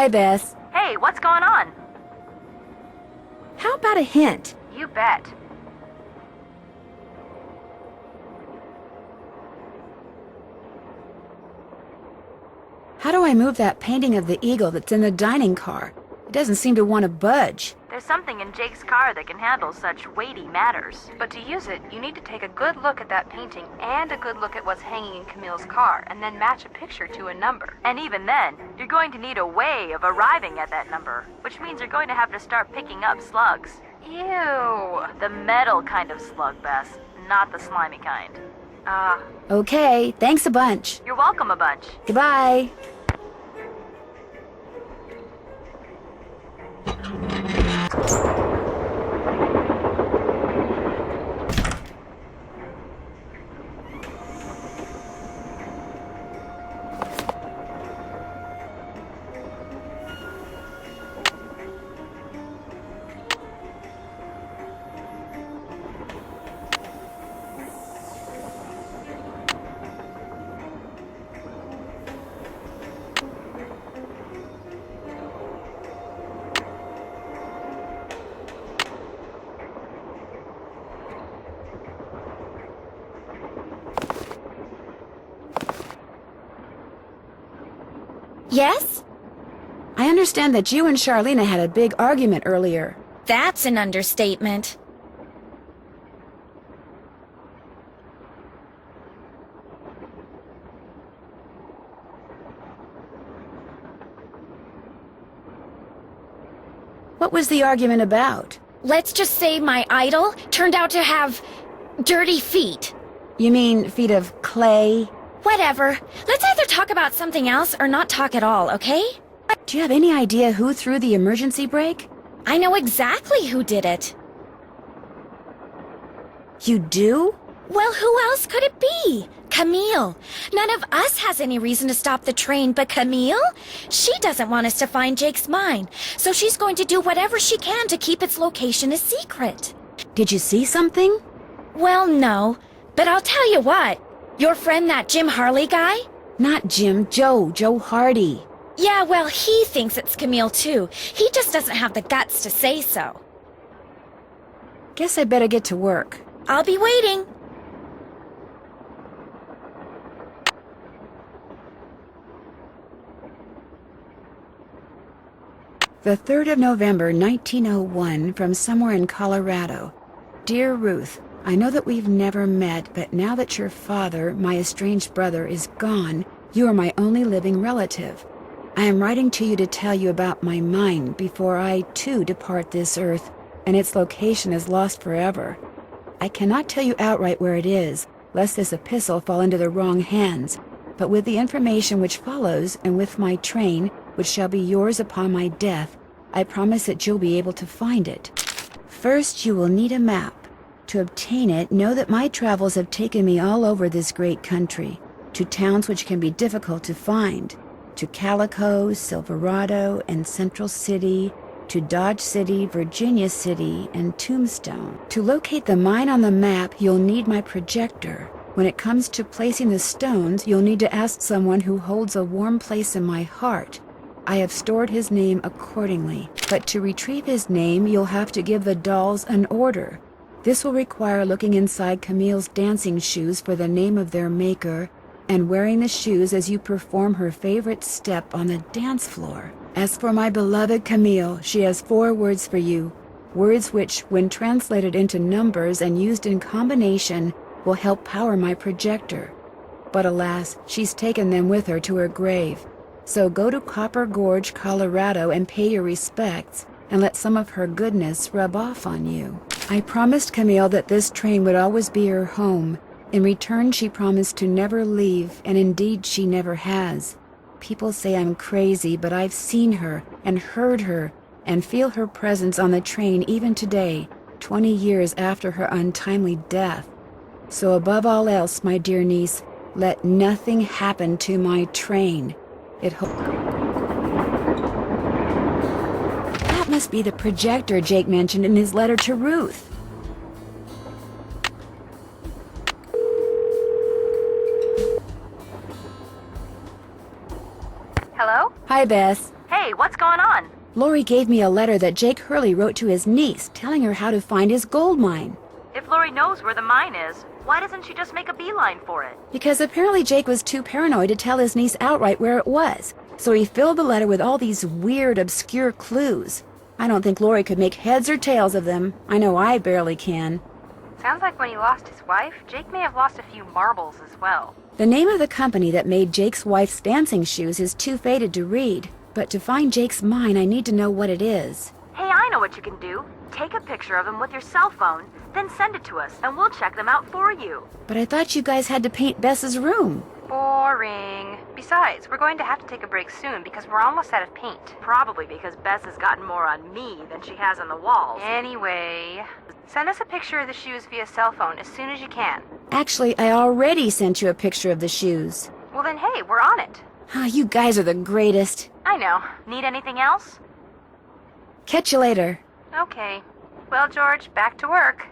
Hi, Bess. Hey, what's going on? How about a hint? You bet. How do I move that painting of the eagle that's in the dining car? It doesn't seem to want to budge. There's something in Jake's car that can handle such weighty matters. But to use it, you need to take a good look at that painting and a good look at what's hanging in Camille's car, and then match a picture to a number. And even then, you're going to need a way of arriving at that number, which means you're going to have to start picking up slugs. Ew. The metal kind of slug, Bess, not the slimy kind. Okay, thanks a bunch. You're welcome a bunch. Goodbye. Yes? I understand that you and Charlena had a big argument earlier. That's an understatement. What was the argument about? Let's just say my idol turned out to have dirty feet. You mean feet of clay? Whatever. Let's either talk about something else or not talk at all, okay? Do you have any idea who threw the emergency brake? I know exactly who did it. You do? Well, who else could it be? Camille. None of us has any reason to stop the train, but Camille? She doesn't want us to find Jake's mine, so she's going to do whatever she can to keep its location a secret. Did you see something? Well, no, but I'll tell you what. Your friend, that Jim Harley guy? Not Jim, Joe Hardy. Yeah, well, he thinks it's Camille, too. He just doesn't have the guts to say so. Guess I better get to work. I'll be waiting. The 3rd of November, 1901, from somewhere in Colorado. Dear Ruth, I know that we've never met, but now that your father, my estranged brother, is gone, you are my only living relative. I am writing to you to tell you about my mine before I, too, depart this earth, and its location is lost forever. I cannot tell you outright where it is, lest this epistle fall into the wrong hands, but with the information which follows, and with my train, which shall be yours upon my death, I promise that you'll be able to find it. First, you will need a map. To obtain it, know that my travels have taken me all over this great country, to towns which can be difficult to find, to Calico, Silverado, and Central City, to Dodge City, Virginia City, and Tombstone. To locate the mine on the map, you'll need my projector. When it comes to placing the stones, you'll need to ask someone who holds a warm place in my heart. I have stored his name accordingly, but to retrieve his name, you'll have to give the dolls an order. This will require looking inside Camille's dancing shoes for the name of their maker, and wearing the shoes as you perform her favorite step on the dance floor. As for my beloved Camille, she has 4 words for you, words which, when translated into numbers and used in combination, will help power my projector. But alas, she's taken them with her to her grave. So go to Copper Gorge, Colorado, and pay your respects, and let some of her goodness rub off on you. I promised Camille that this train would always be her home. In return, she promised to never leave, and indeed she never has. People say I'm crazy, but I've seen her, and heard her, and feel her presence on the train even today, 20 years after her untimely death. So above all else, my dear niece, let nothing happen to my train. That must be the projector Jake mentioned in his letter to Ruth. Hello? Hi, Bess. Hey, what's going on? Lori gave me a letter that Jake Hurley wrote to his niece, telling her how to find his gold mine. If Lori knows where the mine is, why doesn't she just make a beeline for it? Because apparently Jake was too paranoid to tell his niece outright where it was. So he filled the letter with all these weird, obscure clues. I don't think Lori could make heads or tails of them. I know I barely can. Sounds like when he lost his wife, Jake may have lost a few marbles as well. The name of the company that made Jake's wife's dancing shoes is too faded to read. But to find Jake's mine, I need to know what it is. Hey, I know what you can do. Take a picture of them with your cell phone, then send it to us, and we'll check them out for you. But I thought you guys had to paint Bess's room. Boring. Besides, we're going to have to take a break soon because we're almost out of paint. Probably because Bess has gotten more on me than she has on the walls. Anyway, send us a picture of the shoes via cell phone as soon as you can. Actually, I already sent you a picture of the shoes. Well then, hey, we're on it. Ah, you guys are the greatest. I know. Need anything else? Catch you later. Okay. Well, George, back to work.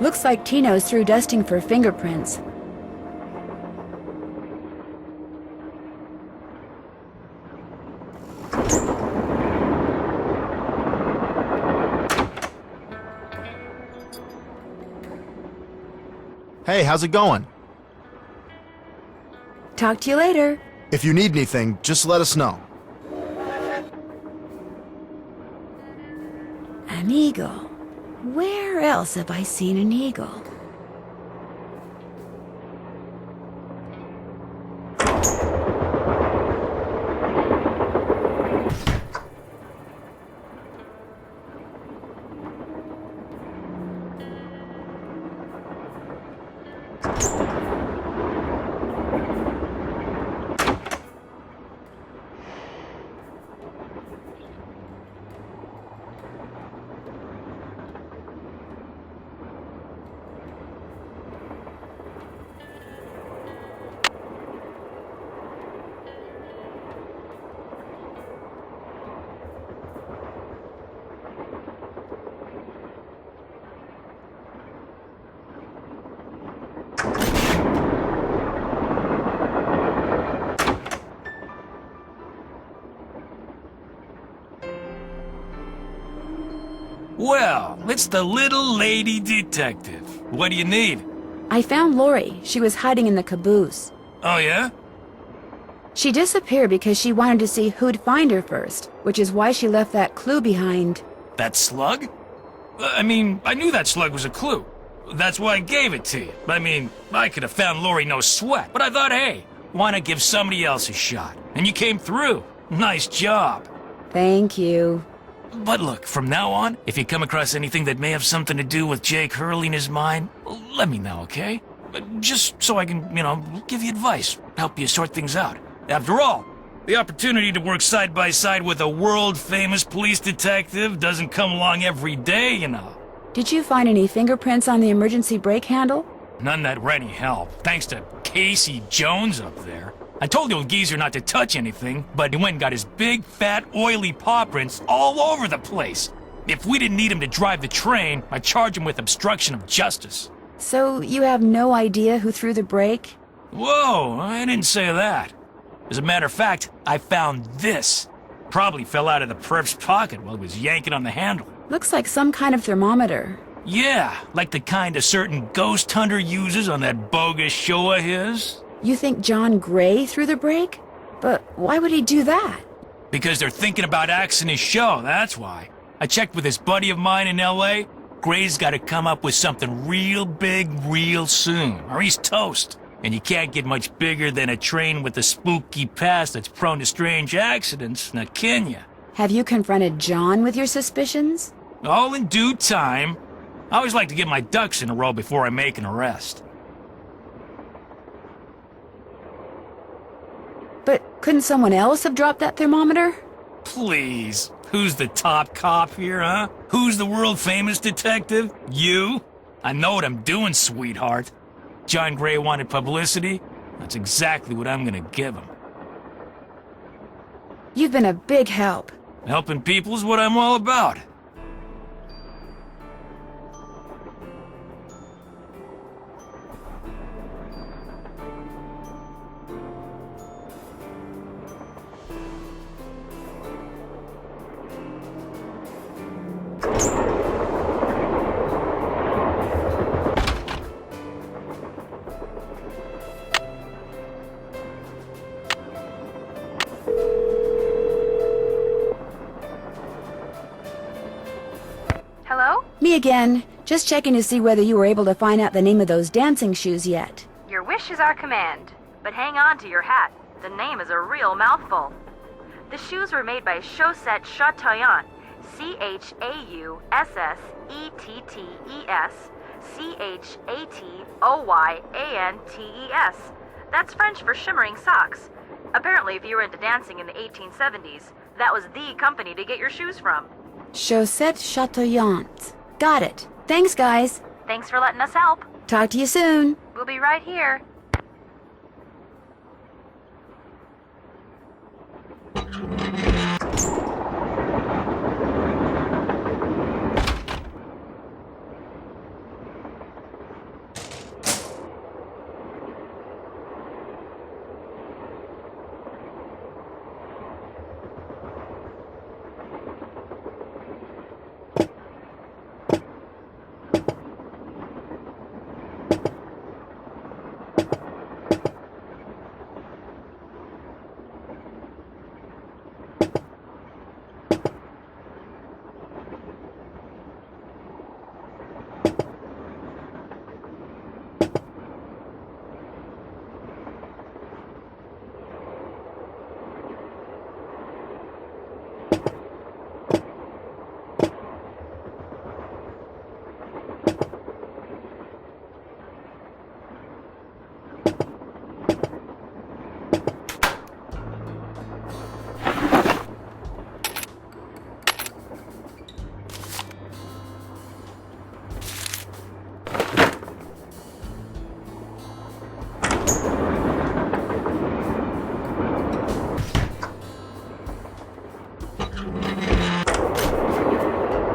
Looks like Tino's through dusting for fingerprints. Hey, how's it going? Talk to you later. If you need anything, just let us know. An eagle. Where else have I seen an eagle? Well, it's the little lady detective. What do you need? I found Lori. She was hiding in the caboose. Oh, yeah? She disappeared because she wanted to see who'd find her first, which is why she left that clue behind. That slug? I mean, I knew that slug was a clue. That's why I gave it to you. I mean, I could have found Lori no sweat, but I thought, hey, why not give somebody else a shot? And you came through. Nice job. Thank you. But look, from now on, if you come across anything that may have something to do with Jake Hurley and his mine, let me know, okay? Just so I can, give you advice, help you sort things out. After all, the opportunity to work side by side with a world-famous police detective doesn't come along every day, you know. Did you find any fingerprints on the emergency brake handle? None that were any help, thanks to Casey Jones up there. I told the old geezer not to touch anything, but he went and got his big, fat, oily paw prints all over the place. If we didn't need him to drive the train, I'd charge him with obstruction of justice. So you have no idea who threw the brake? Whoa, I didn't say that. As a matter of fact, I found this. Probably fell out of the perp's pocket while he was yanking on the handle. Looks like some kind of thermometer. Yeah, like the kind a certain ghost hunter uses on that bogus show of his. You think John Gray threw the brake? But why would he do that? Because they're thinking about axing his show, that's why. I checked with this buddy of mine in L.A. Gray's got to come up with something real big real soon, or he's toast. And you can't get much bigger than a train with a spooky past that's prone to strange accidents, now can ya? Have you confronted John with your suspicions? All in due time. I always like to get my ducks in a row before I make an arrest. But couldn't someone else have dropped that thermometer? Please. Who's the top cop here, huh? Who's the world-famous detective? You? I know what I'm doing, sweetheart. John Gray wanted publicity. That's exactly what I'm gonna give him. You've been a big help. Helping people is what I'm all about. Hello? Me again. Just checking to see whether you were able to find out the name of those dancing shoes yet. Your wish is our command. But hang on to your hat. The name is a real mouthful. The shoes were made by Chaussette Chateauyantes. Chaussetoyantes. That's French for shimmering socks. Apparently, if you were into dancing in the 1870s, that was the company to get your shoes from. Chaussette Chateauyantes. Got it. Thanks, guys. Thanks for letting us help. Talk to you soon. We'll be right here.